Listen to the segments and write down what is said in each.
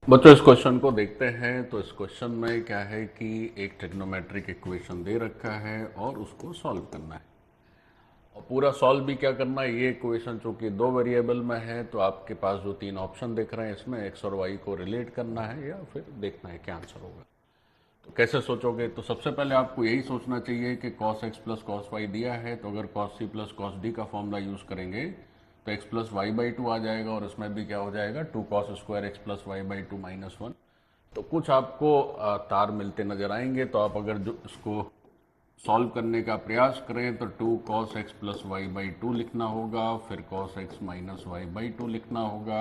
बच्चों इस क्वेश्चन को देखते हैं। तो इस क्वेश्चन में क्या है कि एक ट्रिग्नोमेट्रिक इक्वेशन दे रखा है और उसको सॉल्व करना है। और पूरा सॉल्व भी क्या करना है, ये इक्वेशन चूंकि दो वेरिएबल में है तो आपके पास जो तीन ऑप्शन दिख रहे हैं इसमें एक्स और वाई को रिलेट करना है या फिर देखना है क्या आंसर होगा। तो कैसे सोचोगे, तो सबसे पहले आपको यही सोचना चाहिए कि cos x plus cos y दिया है तो अगर cos c plus cos d का फॉर्मूला यूज करेंगे तो x plus Y by two आ जाएगा और इसमें भी क्या हो जाएगा 2 cos² x plus Y by two minus one. तो कुछ आपको तार मिलते नजर आएंगे। तो आप अगर जो इसको सॉल्व करने का प्रयास करें तो 2 cos x plus Y by two लिखना होगा, फिर cos x minus Y by two लिखना होगा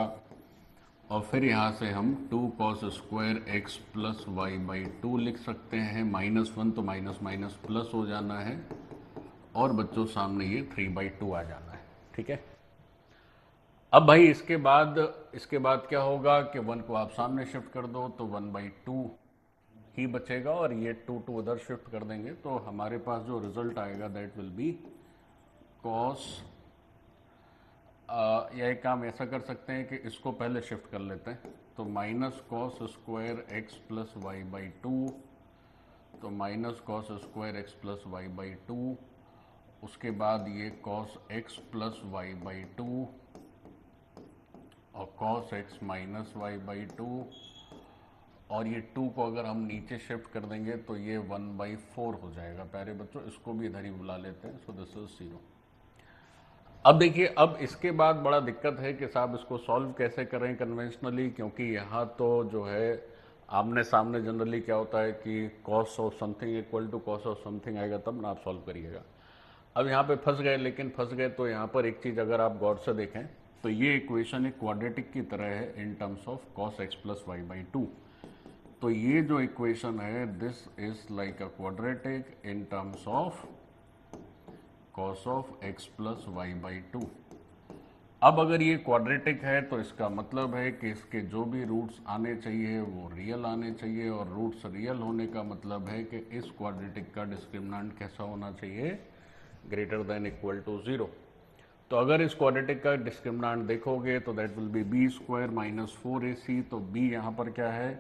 और फिर यहाँ से हम 2 cos² x plus Y by two लिख सकते हैं। माइनस वन तो माइनस माइनस प्लस हो जाना है और बच्चों सामने ये 3/2 आ जाना है। ठीक है, अब भाई इसके बाद क्या होगा कि 1 को आप सामने शिफ्ट कर दो तो 1/2 ही बचेगा और ये 2 उधर शिफ्ट कर देंगे तो हमारे पास जो रिजल्ट आएगा दैट विल बी cos, या एक काम ऐसा कर सकते हैं कि इसको पहले शिफ्ट कर लेते हैं तो -cos² x plus Y by two, तो -cos² x plus Y by two, उसके बाद ये cos x plus Y by two और cos x minus Y by two और ये 2 को अगर हम नीचे शिफ्ट कर देंगे तो ये 1/4 हो जाएगा। प्यारे बच्चों इसको भी इधर ही बुला लेते हैं, सो दिस इज 0। अब देखिए, अब इसके बाद बड़ा दिक्कत है कि साहब इसको सॉल्व कैसे करें कन्वेंशनली, क्योंकि यहाँ तो जो है आमने सामने जनरली क्या होता है कि cos of something equal to cos of something आएगा तब ना आप सॉल्व करिएगा। अब यहाँ पे फंस गए, लेकिन फंस गए तो यहाँ पर एक चीज़ अगर आप गौर से देखें तो ये इक्वेशन एक क्वाड्रेटिक की तरह है in terms of cos x plus Y by two. तो ये जो इक्वेशन है this is like a quadratic in terms of cos of x plus Y by two. अब अगर ये क्वाड्रेटिक है तो इसका मतलब है कि इसके जो भी रूट्स आने चाहिए वो रियल आने चाहिए और रूट्स रियल होने का मतलब है कि इस क्वाड्रेटिक का डिस्क्रिमिनेंट कैसा होना चाहिए, ग्रेटर देन इक्वल टू 0। तो अगर इस क्वाड्रेटिक का डिस्क्रिमिनेंट देखोगे तो that will be b² minus 4ac। तो b यहाँ पर क्या है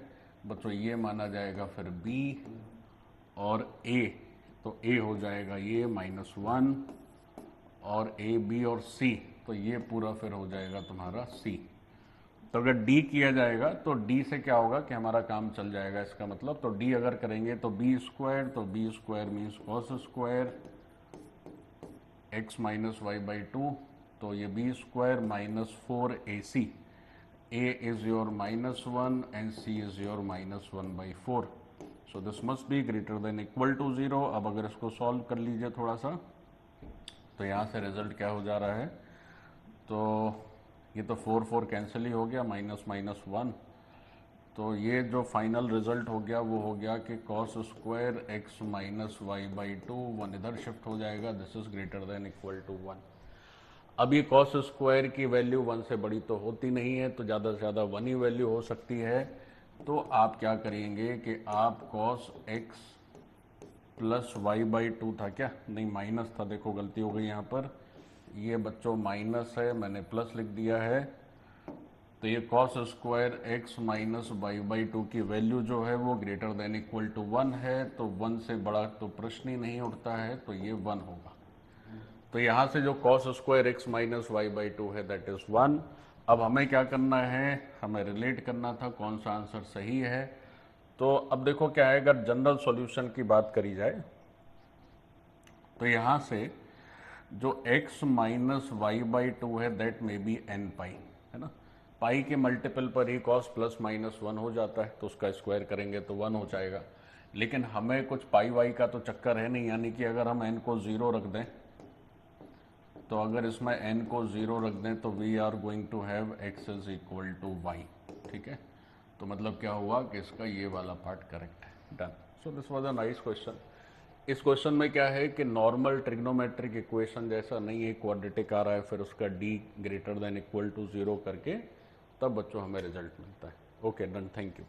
बच्चों, ये माना जाएगा फिर b और a, तो a हो जाएगा ये -1 और a b और c, तो ये पूरा फिर हो जाएगा तुम्हारा c। तो अगर d किया जाएगा तो d से क्या होगा कि हमारा काम चल जाएगा। इसका मतलब तो d अगर करेंगे तो b² तो b² means cos² x minus Y by two, तो ये b² minus 4ac, a is your -1 and c is your -1/4। So this must be greater than equal to 0। अब अगर इसको सॉल्व कर लीजिए थोड़ा सा तो यहाँ से रिजल्ट क्या हो जा रहा है, तो ये तो 4 कैंसिल ही हो गया, -1, तो ये जो फाइनल रिजल्ट हो गया वो हो गया कि cos² x minus Y by two 1 इधर शिफ्ट हो जाएगा, this is greater than equal to 1। अब ये cos² की वैल्यू 1 से बड़ी तो होती नहीं है तो ज़्यादा से ज़्यादा 1 ही वैल्यू हो सकती है। तो आप क्या करेंगे कि आप cos x plus Y by two था क्या, नहीं माइनस था, देखो गलती हो गई यहाँ पर, ये बच्चों माइनस है मैंने प्लस लिख दिया है। तो ये cos² x minus Y by two की वैल्यू जो है वो ग्रेटर देन इक्वल टू 1 है, तो 1 से बड़ा तो प्रश्न ही नहीं उठता है, तो ये 1 होगा। तो यहाँ से जो cos² x minus Y by two है दैट इज 1। अब हमें क्या करना है, हमें रिलेट करना था कौन सा आंसर सही है। तो अब देखो क्या है, अगर जनरल सॉल्यूशन की बात करी जाए तो यहाँ से जो x minus Y by two है that may be n pi, है ना, पाई के मल्टीपल पर ही cos प्लस माइनस 1 हो जाता है तो उसका स्क्वायर करेंगे तो 1 हो जाएगा। लेकिन हमें कुछ पाई वाई का तो चक्कर है नहीं, यानी कि अगर हम n को 0 रख दें तो अगर इसमें n को 0 रख दें तो we are going to have x is equal to Y. ठीक है, तो मतलब क्या हुआ कि इसका ये वाला पार्ट करेक्ट है, done. So this was a nice question. इस क्वेश्चन में क्या है कि नॉर्मल ट्रिग्नोमेट्रिक इक्वेशन जैसा नहीं है, क्वाड्रेटिक आ रहा है फिर उसका d greater than equal to 0 करके तब बच्चों हमें रिजल्ट मिलता है। Okay done, thank you.